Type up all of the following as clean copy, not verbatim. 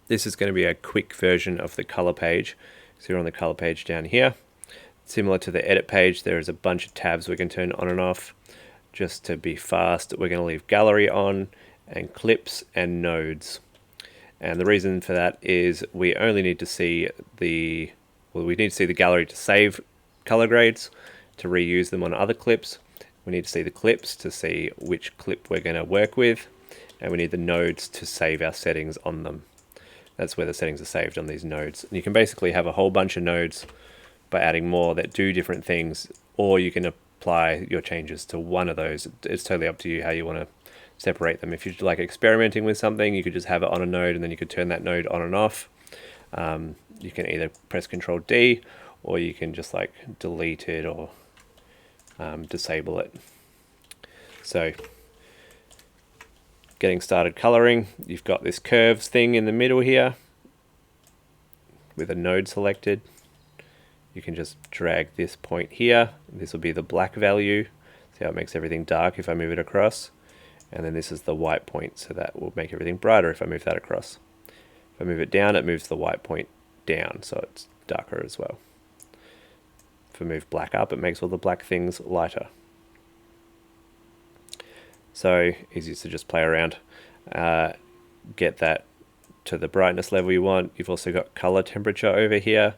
This is going to be a quick version of the color page. So you're on the color page down here. Similar to the edit page, there is a bunch of tabs we can turn on and off. Just to be fast, we're going to leave gallery on, and clips and nodes. And the reason for that is we only need to see the gallery to save color grades, to reuse them on other clips. We need to see the clips to see which clip we're going to work with, and we need the nodes to save our settings on them. That's where the settings are saved, on these nodes. And you can basically have a whole bunch of nodes by adding more that do different things, or you can apply your changes to one of those. It's totally up to you how you want to separate them. If you're like experimenting with something, you could just have it on a node and then you could turn that node on and off. You can either press Control D, or you can just like delete it or disable it. So getting started coloring, you've got this curves thing in the middle here with a node selected. You can just drag this point here. This will be the black value. See how it makes everything dark if I move it across? And then this is the white point, so that will make everything brighter if I move that across. If I move it down, it moves the white point down, so it's darker as well. If I move black up, it makes all the black things lighter. So easy to just play around. Get that to the brightness level you want. You've also got color temperature over here.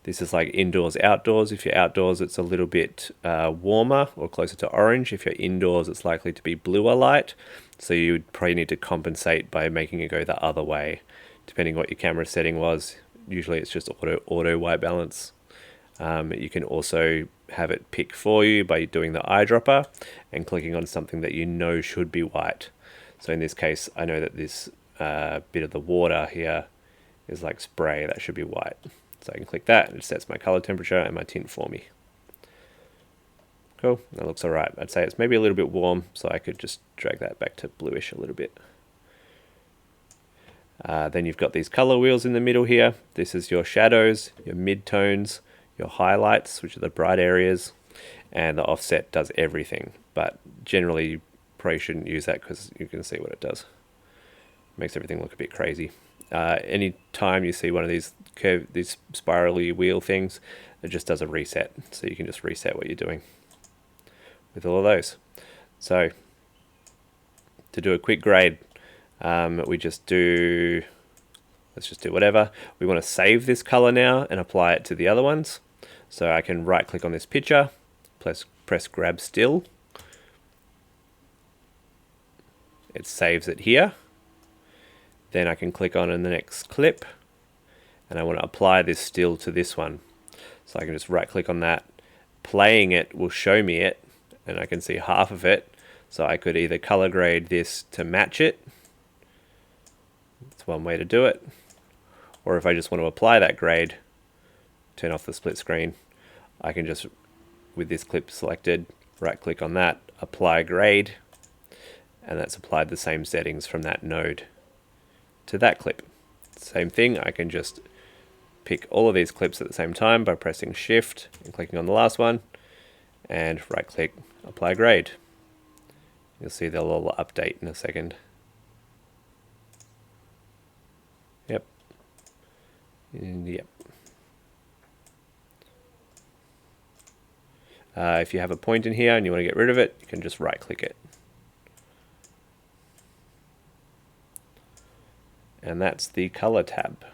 This is like indoors, outdoors. If you're outdoors, it's a little bit warmer or closer to orange. If you're indoors, it's likely to be bluer light. So you'd probably need to compensate by making it go the other way, depending what your camera setting was. Usually it's just auto white balance. You can also have it pick for you by doing the eyedropper and clicking on something that you know should be white. So in this case, I know that this bit of the water here is like spray, that should be white. So I can click that and it sets my color temperature and my tint for me. Cool, that looks alright. I'd say it's maybe a little bit warm, so I could just drag that back to bluish a little bit. Then you've got these color wheels in the middle here. This is your shadows, your midtones, your highlights, which are the bright areas, and the offset does everything. But generally, you probably shouldn't use that because you can see what it does. It makes everything look a bit crazy. Any time you see one of these spirally wheel things, it just does a reset. So you can just reset what you're doing with all of those. So to do a quick grade, let's just do whatever. We want to save this color now and apply it to the other ones. So I can right click on this picture, press grab still. It saves it here. Then I can click on in the next clip, and I want to apply this still to this one. So I can just right click on that. Playing it will show me it, and I can see half of it. So I could either color grade this to match it. That's one way to do it. Or if I just want to apply that grade, turn off the split screen, I can just, with this clip selected, right click on that, apply grade, and that's applied the same settings from that node to that clip. Same thing, I can just pick all of these clips at the same time by pressing Shift and clicking on the last one, and right click, apply grade. You'll see they'll all update in a second. Yep. And yep. If you have a point in here and you want to get rid of it, you can just right click it. And that's the color tab.